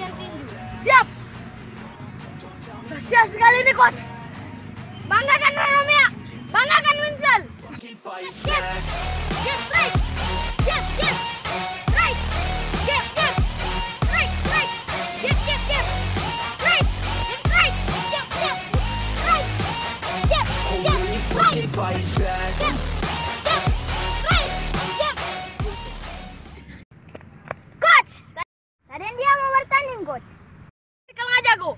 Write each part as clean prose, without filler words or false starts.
latihan tinju. Siap! Siap sekali nih, Coach. Banggakan Romea, banggakan Winsel. Siap, siap, right, siap, siap, right, siap, siap, right, right, siap, siap, siap, right, siap, right, siap, siap, right, siap, siap, right, siap, siap, right, siap. Coach, tadi dia mau bertanding, Coach. Kalau nggak jago.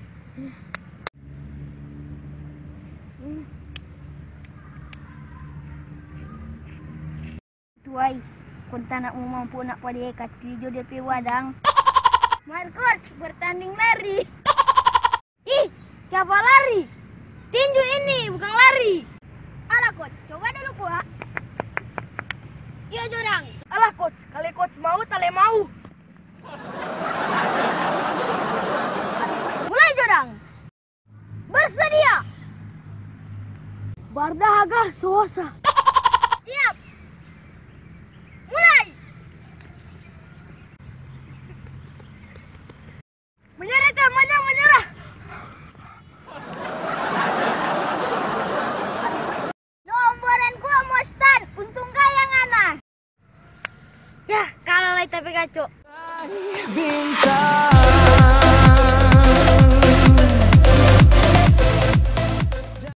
Tuai, kung tak mampu nak pada kat video DP wadang. Marcos bertanding lari. Ih, siapa lari? Tinju ini bukan lari. Alah coach, coba dulu Pak. Iya Jodang. Alah coach, kali coach mau tale mau. Mulai Jodang. Bersedia. Bardahaga Sosa. Siap. Mulai. Menyerah, menyerah. Nomboran gua mau stand, untung kaya ngana. Ya, kalah lagi tapi kacau. Bintang.